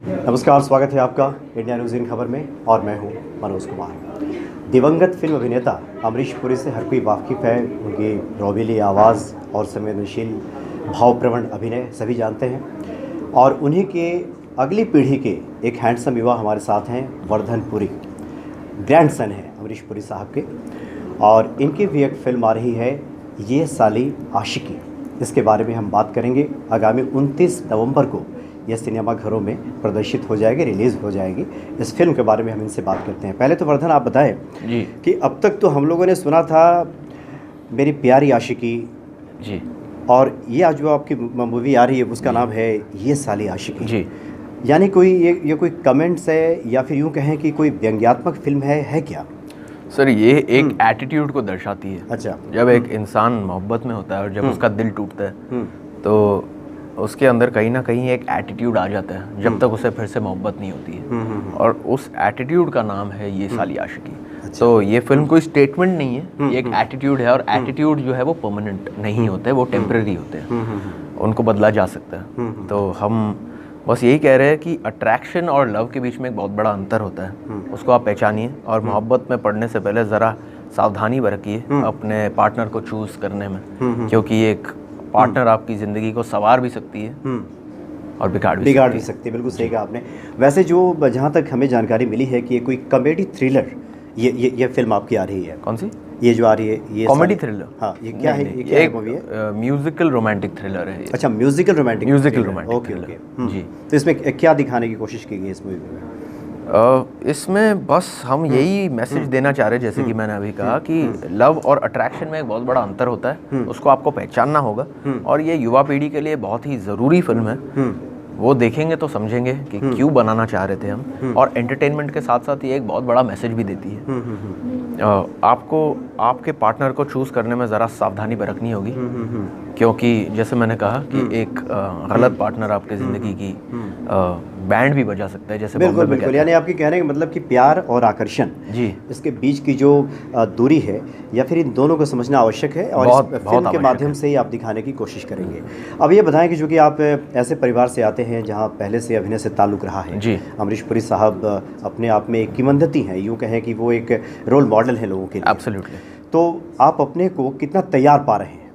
नमस्कार, स्वागत है आपका इंडिया न्यूज़ इन खबर में और मैं हूं मनोज कुमार। दिवंगत फिल्म अभिनेता अमरीश पुरी से हर कोई वाकिफ़ है। उनकी रोबीली आवाज़ और संवेदनशील भावप्रवण अभिनय सभी जानते हैं और उन्हीं के अगली पीढ़ी के एक हैंडसम युवा हमारे साथ हैं, वर्धन पुरी। ग्रैंडसन हैं अमरीश पुरी साहब के और इनकी भी एक फिल्म आ रही है, ये साली आशिकी। इसके बारे में हम बात करेंगे। आगामी 29 नवंबर को यह सिनेमा घरों में प्रदर्शित हो जाएगी, रिलीज़ हो जाएगी। इस फिल्म के बारे में हम इनसे बात करते हैं। पहले तो वर्धन आप बताएं जी कि अब तक तो हम लोगों ने सुना था मेरी प्यारी आशिकी जी, और ये आज जो आपकी मूवी आ रही है उसका नाम है ये साली आशिकी जी। यानी कोई ये कोई कमेंट्स है या फिर यूँ कहें कि कोई व्यंग्यात्मक फिल्म है क्या? सर, ये एक एटीट्यूड को दर्शाती है। अच्छा। जब एक इंसान मोहब्बत में होता है और जब उसका दिल टूटता है तो उसके अंदर कहीं ना कहीं एक एटीट्यूड आ जाता है, जब तक उसे फिर से मोहब्बत नहीं होती है। और उस एटीट्यूड का नाम है ये साली आशिकी। अच्छा। तो ये फिल्म कोई स्टेटमेंट नहीं है, ये एक एटीट्यूड है। और एटीट्यूड जो है वो परमानेंट नहीं होते, वो टेम्परेरी होते हैं, उनको बदला जा सकता है। तो हम बस यही कह रहे हैं कि अट्रैक्शन और लव के बीच में एक बहुत बड़ा अंतर होता है, उसको आप पहचानिए। और मोहब्बत में पड़ने से पहले ज़रा सावधानी बरतिए अपने पार्टनर को चूज़ करने में, क्योंकि एक पार्टनर आपकी ज़िंदगी को संवार भी सकती है और बिगाड़ भी सकती है। बिल्कुल सही कहा आपने। वैसे जो जहाँ तक हमें जानकारी मिली है कि ये कोई कॉमेडी थ्रिलर ये फिल्म आपकी आ रही है। कौन सी? ये जो आ रही है ये कॉमेडी थ्रिलर? हाँ, ये क्या है? ये क्या मूवी है? म्यूजिकल रोमांटिक थ्रिलर है। अच्छा, म्यूजिकल रोमांटिक ओके। जी। तो इसमें क्या दिखाने की कोशिश की गई इस मूवी में? इसमें बस हम यही मैसेज देना चाह रहे हैं, जैसे कि मैंने अभी कहा कि लव और अट्रैक्शन में एक बहुत बड़ा अंतर होता है, उसको आपको पहचानना होगा। और ये युवा पीढ़ी के लिए बहुत ही ज़रूरी फिल्म है। वो देखेंगे तो समझेंगे कि क्यों बनाना चाह रहे थे हम। और एंटरटेनमेंट के साथ साथ ये एक बहुत बड़ा मैसेज भी देती है। आपको आपके पार्टनर को चूज़ करने में ज़रा सावधानी बरतनी होगी, क्योंकि जैसे मैंने कहा कि एक गलत पार्टनर आपकी ज़िंदगी की बैंड भी बजा सकता है, जैसे बिल्कुल बिल्कुल। यानी आपके कहने का मतलब कि प्यार और आकर्षण, जी, इसके बीच की जो दूरी है या फिर इन दोनों को समझना आवश्यक है और इस फिल्म के माध्यम से ही आप दिखाने की कोशिश करेंगे। अब ये बताएं कि जो कि आप ऐसे परिवार से आते हैं जहाँ पहले से अभिनय से ताल्लुक़ रहा है। जी। अमरीश पुरी साहब अपने आप में एक किंवदंती हैं, यूँ कहें कि वो एक रोल मॉडल है लोगों के लिए। एब्सोल्युटली। तो आप अपने को कितना तैयार पा रहे हैं?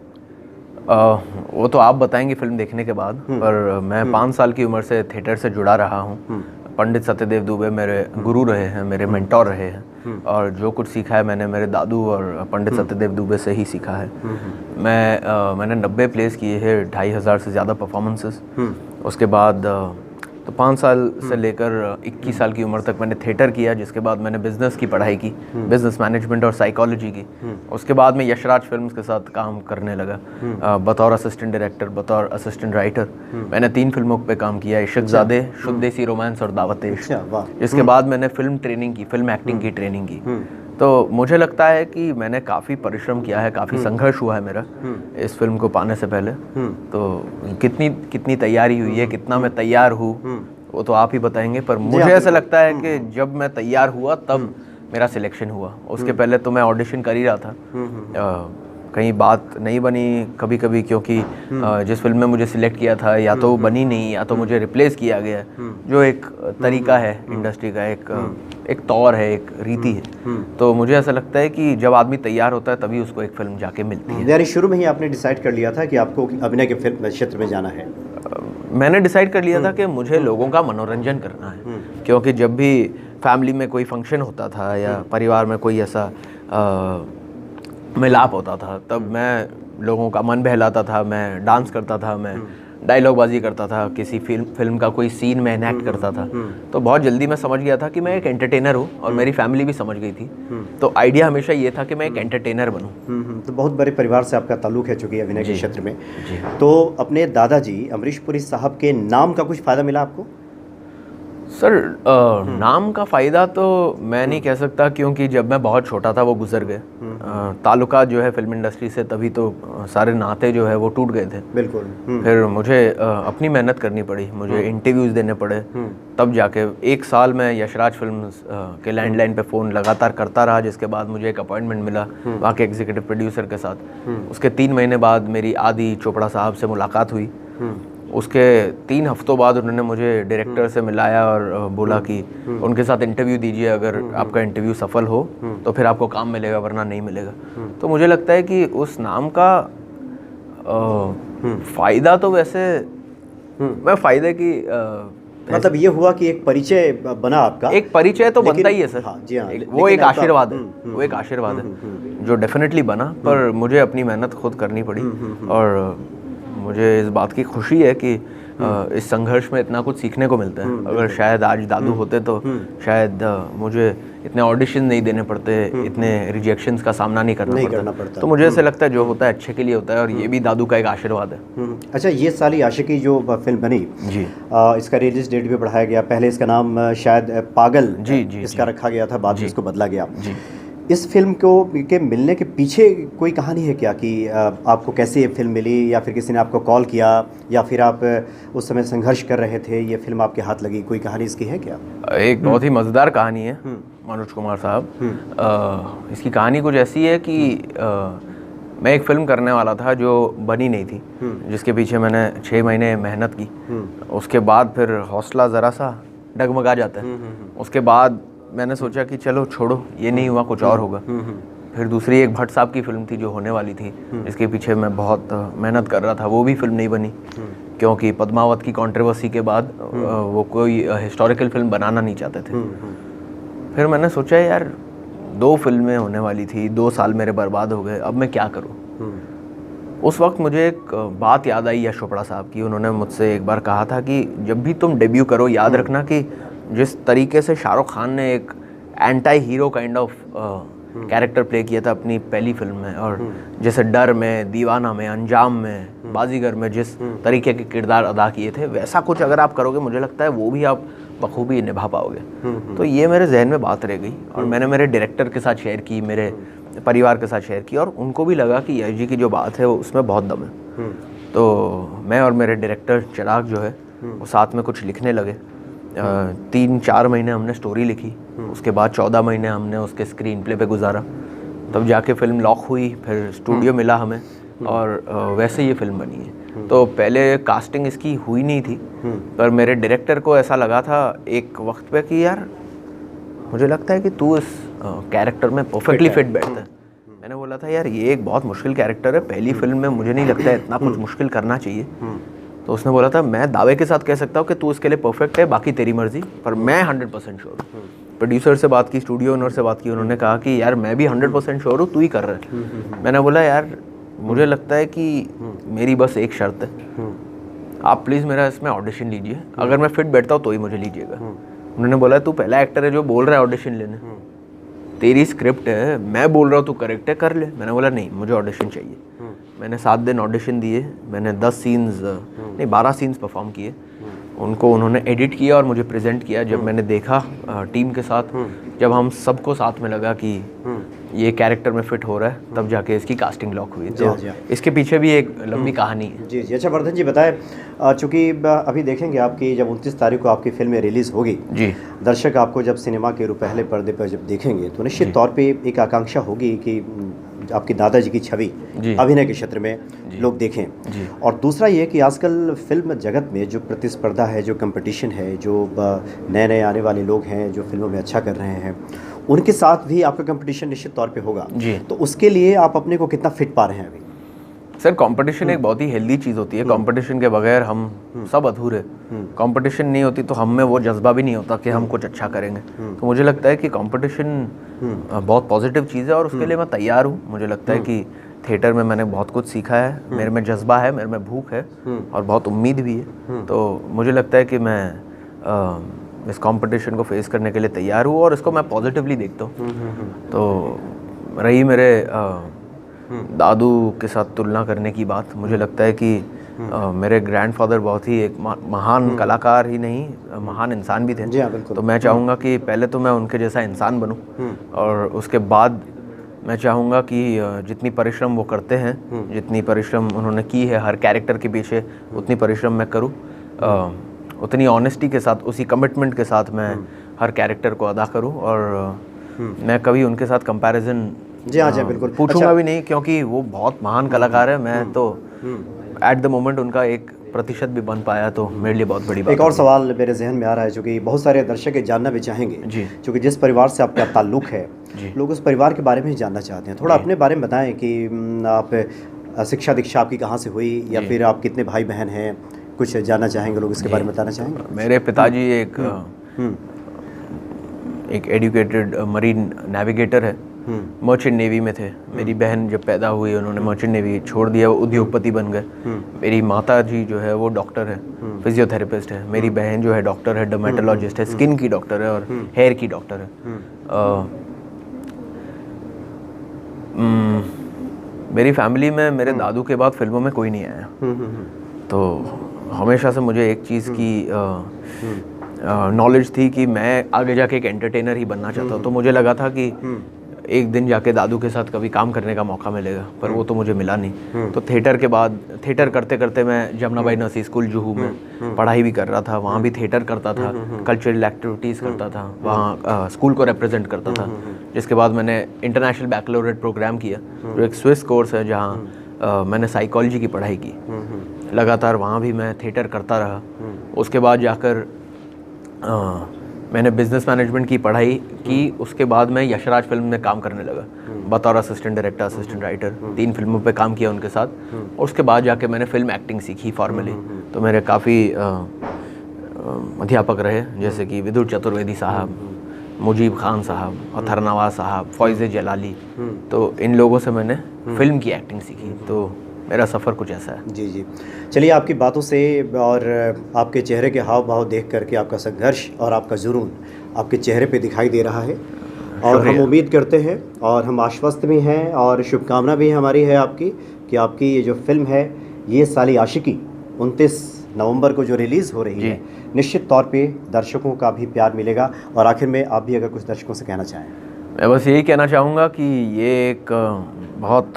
वो तो आप बताएंगे फिल्म देखने के बाद। पर मैं 5 साल की उम्र से थिएटर से जुड़ा रहा हूँ। पंडित सत्यदेव दुबे मेरे गुरु रहे हैं, मेरे मेंटोर रहे हैं। और जो कुछ सीखा है मैंने मेरे दादू और पंडित सत्यदेव दुबे से ही सीखा है। मैंने 90 प्लेस किए हैं, 2500 से ज़्यादा परफॉर्मेंसेस। उसके बाद तो 5 साल से लेकर 21 साल की उम्र तक मैंने थिएटर किया, जिसके बाद मैंने बिज़नेस की पढ़ाई की, बिज़नेस मैनेजमेंट और साइकोलॉजी की। उसके बाद मैं यशराज फिल्म्स के साथ काम करने लगा, बतौर असिस्टेंट डायरेक्टर, बतौर असिस्टेंट राइटर। मैंने 3 फिल्मों पे काम किया, इश्क़-ज़ादे, शुद्ध देसी रोमांस और दावत-ए-इश्क़। इसके बाद मैंने फिल्म ट्रेनिंग की, फिल्म एक्टिंग की ट्रेनिंग की। तो मुझे लगता है कि मैंने काफ़ी परिश्रम किया है, काफ़ी संघर्ष हुआ है मेरा इस फिल्म को पाने से पहले। तो कितनी तैयारी हुई है, कितना मैं तैयार हूँ, वो तो आप ही बताएंगे। पर मुझे ऐसा लगता है कि जब मैं तैयार हुआ तब मेरा सिलेक्शन हुआ। उसके पहले तो मैं ऑडिशन कर ही रहा था। कहीं बात नहीं बनी कभी कभी, क्योंकि जिस फिल्म में मुझे सिलेक्ट किया था या तो बनी नहीं या तो मुझे रिप्लेस किया गया, जो एक तरीका है इंडस्ट्री का, एक तौर है, एक रीति है। तो मुझे ऐसा लगता है कि जब आदमी तैयार होता है तभी उसको एक फिल्म जाके मिलती है। यानी शुरू में ही आपने डिसाइड कर लिया था कि आपको अभिनय के फिल्म क्षेत्र में जाना है? मैंने डिसाइड कर लिया था कि मुझे लोगों का मनोरंजन करना है, क्योंकि जब भी फैमिली में कोई फंक्शन होता था या परिवार में कोई ऐसा मिलाप होता था, तब मैं लोगों का मन बहलाता था, मैं डांस करता था, मैं डायलॉग बाजी करता था, किसी फिल्म का कोई सीन मैं इनैक्ट करता था। तो बहुत जल्दी मैं समझ गया था कि मैं एक एंटरटेनर हूँ, और मेरी फैमिली भी समझ गई थी। तो आइडिया हमेशा ये था कि मैं एक एंटरटेनर बनूँ। तो बहुत बड़े परिवार से आपका ताल्लुक है चूँकि अभिनय के क्षेत्र में। तो अपने दादाजी अमरीश पुरी साहब के नाम का कुछ फ़ायदा मिला आपको? सर, नाम का फ़ायदा तो मैं नहीं कह सकता, क्योंकि जब मैं बहुत छोटा था वो गुजर गए। ताल्लुकात जो है फिल्म इंडस्ट्री से, तभी तो सारे नाते जो है वो टूट गए थे। बिल्कुल। फिर मुझे अपनी मेहनत करनी पड़ी, मुझे इंटरव्यूज़ देने पड़े, तब जाके 1 साल मैं यशराज फिल्म्स के लैंडलाइन पे फ़ोन लगातार करता रहा, जिसके बाद मुझे एक अपॉइंटमेंट मिला वहाँ के एग्जीक्यूटिव प्रोड्यूसर के साथ। उसके 3 महीने बाद मेरी आदि चोपड़ा साहब से मुलाकात हुई। उसके 3 हफ्तों बाद उन्होंने मुझे डायरेक्टर से मिलाया और बोला कि उनके साथ इंटरव्यू दीजिए, अगर आपका इंटरव्यू सफल हो तो फिर आपको काम मिलेगा, वरना नहीं मिलेगा। तो मुझे लगता है कि उस नाम का फ़ायदा तो वैसे मैं फ़ायदे की मतलब ये हुआ कि एक परिचय बना आपका। एक परिचय तो बनता ही है सर। हाँ, जी हाँ, वो एक आशीर्वाद है, वो एक आशीर्वाद है जो डेफिनेटली बना, पर मुझे अपनी मेहनत खुद करनी पड़ी। और मुझे इस बात की खुशी है कि इस संघर्ष में इतना कुछ सीखने को मिलता है। अगर शायद आज दादू होते तो शायद मुझे इतने ऑडिशन नहीं देने पड़ते, इतने रिजेक्शंस का सामना नहीं करना पड़ता। तो मुझे ऐसा लगता है जो होता है अच्छे के लिए होता है, और ये भी दादू का एक आशीर्वाद है। अच्छा, ये साली आशिकी जो फिल्म बनी जी, इसका रिलीज डेट भी बढ़ाया गया। पहले इसका नाम शायद पागल जी जी इसका रखा गया था, बाद में इसको बदला गया। जी। इस फिल्म को के मिलने के पीछे कोई कहानी है क्या, कि आपको कैसे ये फिल्म मिली, या फिर किसी ने आपको कॉल किया, या फिर आप उस समय संघर्ष कर रहे थे, ये फिल्म आपके हाथ लगी? कोई कहानी इसकी है क्या? एक बहुत ही मज़ेदार कहानी है मनोज कुमार साहब। इसकी कहानी कुछ ऐसी है कि मैं एक फ़िल्म करने वाला था जो बनी नहीं थी, जिसके पीछे मैंने 6 महीने मेहनत की। उसके बाद फिर हौसला ज़रा सा डगमगा जाता है। उसके बाद मैंने सोचा कि चलो छोड़ो, ये नहीं हुआ, कुछ और होगा। फिर दूसरी एक भट्ट साहब की फ़िल्म थी जो होने वाली थी, जिसके पीछे मैं बहुत मेहनत कर रहा था, वो भी फिल्म नहीं बनी क्योंकि पद्मावत की कंट्रोवर्सी के बाद वो कोई हिस्टोरिकल फिल्म बनाना नहीं चाहते थे। फिर मैंने सोचा यार 2 फिल्में होने वाली थी, 2 साल मेरे बर्बाद हो गए, अब मैं क्या करूं। उस वक्त मुझे एक बात याद आई यश चोपड़ा साहब की। उन्होंने मुझसे एक बार कहा था कि जब भी तुम डेब्यू करो, याद रखना कि जिस तरीके से शाहरुख खान ने एक anti hero kind of character play किया था अपनी पहली फिल्म में, और जैसे डर में, दीवाना में, अंजाम में, बाजीगर में जिस तरीके के किरदार अदा किए थे, वैसा कुछ अगर आप करोगे, मुझे लगता है वो भी आप बखूबी निभा पाओगे। तो ये मेरे जहन में बात रह गई, और मैंने मेरे डायरेक्टर के साथ शेयर की, मेरे परिवार के साथ शेयर की, और उनको भी लगा कि यश जी की जो बात है वो उसमें बहुत दम है। तो मैं और मेरे डायरेक्टर चिराग जो है वो साथ में कुछ लिखने लगे। 3-4 महीने हमने स्टोरी लिखी, उसके बाद 14 महीने हमने उसके स्क्रीन प्ले पे गुजारा, तब जाके फिल्म लॉक हुई, फिर स्टूडियो मिला हमें, और वैसे ये फिल्म बनी है। तो पहले कास्टिंग इसकी हुई नहीं थी, पर मेरे डायरेक्टर को ऐसा लगा था एक वक्त पे कि यार मुझे लगता है कि तू इस कैरेक्टर में परफेक्टली फिट बैठता है। मैंने बोला था यार ये एक बहुत मुश्किल कैरेक्टर है, पहली फिल्म में मुझे नहीं लगता है इतना कुछ मुश्किल करना चाहिए। तो उसने बोला था मैं दावे के साथ कह सकता हूँ कि तू इसके लिए परफेक्ट है, बाकी तेरी मर्जी, पर मैं 100% श्योर हूँ। प्रोड्यूसर से बात की, स्टूडियो ओनर से बात की, उन्होंने कहा कि यार मैं भी 100% श्योर हूँ, तू ही कर रहा है। मैंने बोला यार मुझे लगता है कि मेरी बस एक शर्त है, आप प्लीज़ मेरा इसमें ऑडिशन लीजिए, अगर मैं फिट बैठता हूँ तो ही मुझे लीजिएगा। उन्होंने बोला तू पहला एक्टर है जो बोल रहा है ऑडिशन लेने, तेरी स्क्रिप्ट है, मैं बोल रहा हूँ तू करेक्ट है, कर ले। मैंने बोला नहीं, मुझे ऑडिशन चाहिए। मैंने 7 दिन ऑडिशन दिए, मैंने 12 सीन्स परफॉर्म किए, उनको उन्होंने एडिट किया और मुझे प्रेजेंट किया। जब मैंने देखा टीम के साथ, जब हम सबको साथ में लगा कि ये कैरेक्टर में फिट हो रहा है, तब जाके इसकी कास्टिंग लॉक हुई। तो इसके पीछे भी एक लंबी कहानी है। जी जी। अच्छा वर्धन जी बताएं, चूँकि अभी देखेंगे आपकी जब 29 तारीख को आपकी फिल्म रिलीज़ होगी जी, दर्शक आपको जब सिनेमा के पहले पर्दे पर जब देखेंगे तो निश्चित तौर पे एक आकांक्षा होगी कि आपकी दादाजी की छवि अभिनय के क्षेत्र में लोग देखें। और दूसरा ये कि आजकल फिल्म जगत में जो प्रतिस्पर्धा है, जो कंपटीशन है, जो नए नए आने वाले लोग हैं जो फिल्मों में अच्छा कर रहे हैं, उनके साथ भी आपका कंपटीशन निश्चित तौर पे होगा। तो उसके लिए आप अपने को कितना फिट पा रहे हैं अभी? सर कंपटीशन एक बहुत ही हेल्दी चीज़ होती है। कंपटीशन के बगैर हम सब अधूरे। कंपटीशन नहीं होती तो हम में वो जज्बा भी नहीं होता कि हम कुछ अच्छा करेंगे। तो मुझे लगता है कि कंपटीशन बहुत पॉजिटिव चीज़ है और उसके लिए मैं तैयार हूँ। मुझे लगता है कि थिएटर में मैंने बहुत कुछ सीखा है, मेरे में जज्बा है, मेरे में भूख है और बहुत उम्मीद भी है। तो मुझे लगता है कि मैं इस कंपटीशन को फेस करने के लिए तैयार हूँ और इसको मैं पॉजिटिवली देखता हूँ। तो रही मेरे दादू के साथ तुलना करने की बात, मुझे लगता है कि मेरे ग्रैंडफादर बहुत ही एक महान कलाकार ही नहीं, महान इंसान भी थे। तो मैं चाहूँगा कि पहले तो मैं उनके जैसा इंसान बनूँ और उसके बाद मैं चाहूँगा कि जितनी परिश्रम वो करते हैं, जितनी परिश्रम उन्होंने की है हर कैरेक्टर के पीछे, उतनी परिश्रम मैं करूँ, उतनी ऑनेस्टी के साथ, उसी कमिटमेंट के साथ मैं हर कैरेक्टर को अदा करूँ। और मैं कभी उनके साथ कंपैरिजन जी हाँ जी बिल्कुल पूछूंगा भी नहीं, क्योंकि वो बहुत महान कलाकार है। मैं तो एट द मोमेंट उनका एक प्रतिशत भी बन पाया तो मेरे लिए बहुत बड़ी बात एक और होगी। सवाल मेरे जहन में आ रहा है, जो कि बहुत सारे दर्शक ये जानना भी चाहेंगे जी। क्योंकि जिस परिवार से आपका ताल्लुक़ है, जी। लोग उस परिवार के बारे में ही जानना चाहते हैं। थोड़ा अपने बारे में बताएं कि आप शिक्षा दीक्षा आपकी कहाँ से हुई, या जी। फिर आप कितने भाई बहन हैं, कुछ जानना चाहेंगे लोग, इसके बारे में बताना चाहेंगे? मेरे पिताजी एक एजुकेटेड मरीन नेविगेटर है, मर्चेंट नेवी में थे। मेरी बहन जब पैदा हुई उन्होंने मर्चेंट नेवी छोड़ दिया, वो उद्योगपति बन गए। मेरी माता जी जो है वो डॉक्टर है, फिजियोथेरेपिस्ट है। मेरी बहन जो है डॉक्टर है, डर्मेटोलॉजिस्ट है, स्किन की डॉक्टर है और हेयर की डॉक्टर है। मेरी फैमिली में मेरे दादू के बाद फिल्मों में कोई नहीं आया, तो हमेशा से मुझे एक चीज़ की नॉलेज थी कि मैं आगे जाके एक एंटरटेनर ही बनना चाहता हूँ। तो मुझे लगा था कि एक दिन जाके दादू के साथ कभी काम करने का मौका मिलेगा, पर वो तो मुझे मिला नहीं। तो थिएटर के बाद थिएटर करते करते मैं जमुनाबाई नर्सिंग स्कूल जुहू में पढ़ाई भी कर रहा था, वहाँ भी थिएटर करता था, कल्चरल एक्टिविटीज़ करता था, वहाँ स्कूल को रिप्रेजेंट करता था। जिसके बाद मैंने इंटरनेशनल बैकलॉरेट प्रोग्राम किया, जो एक स्विस कोर्स है जहाँ मैंने साइकोलॉजी की पढ़ाई की। लगातार वहाँ भी मैं थिएटर करता रहा। उसके बाद जाकर मैंने बिज़नेस मैनेजमेंट की पढ़ाई की। उसके बाद मैं यशराज फिल्म में काम करने लगा बतौर असिस्टेंट डायरेक्टर, असिस्टेंट राइटर। 3 फिल्मों पे काम किया उनके साथ। और उसके बाद जाके मैंने फिल्म एक्टिंग सीखी फॉर्मली। तो मेरे काफ़ी अध्यापक रहे, जैसे कि विदुर चतुर्वेदी साहब, मुजीब खान साहब, अथर नवाज साहब, फॉइज़ जलाली। तो इन लोगों से मैंने फिल्म की एक्टिंग सीखी। तो मेरा सफ़र कुछ ऐसा है। जी जी, चलिए आपकी बातों से और आपके चेहरे के हाव भाव देख करके आपका संघर्ष और आपका जुनून आपके चेहरे पे दिखाई दे रहा है। और हम उम्मीद करते हैं और हम आश्वस्त भी हैं और शुभकामना भी हमारी है आपकी कि आपकी ये जो फिल्म है ये साली आशिकी 29 नवंबर को जो रिलीज़ हो रही है, निश्चित तौर पे दर्शकों का भी प्यार मिलेगा। और आखिर में आप भी अगर कुछ दर्शकों से कहना चाहें। मैं बस यही कहना चाहूँगा कि ये एक बहुत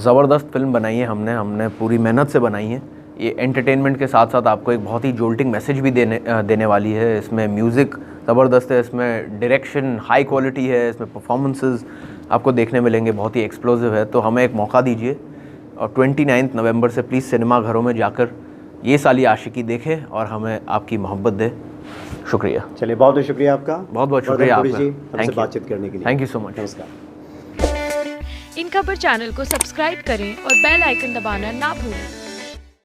ज़बरदस्त फिल्म बनाई है हमने पूरी मेहनत से बनाई है। ये एंटरटेनमेंट के साथ साथ आपको एक बहुत ही जोल्टिंग मैसेज भी देने वाली है। इसमें म्यूज़िक ज़बरदस्त है, इसमें डायरेक्शन हाई क्वालिटी है, इसमें परफॉर्मेंसेस आपको देखने मिलेंगे बहुत ही एक्सप्लोसिव है। तो हमें एक मौका दीजिए और 29 नवंबर से प्लीज़ सिनेमा घरों में जाकर ये साली आशिकी देखें और हमें आपकी मोहब्बत दे। शुक्रिया। चलिए, बहुत बहुत शुक्रिया आपका। बहुत बहुत शुक्रिया आपका हमसे बातचीत करने के लिए। Thank you so much. नमस्कार। इन खबर चैनल को सब्सक्राइब करें और बेल आइकन दबाना ना भूलें।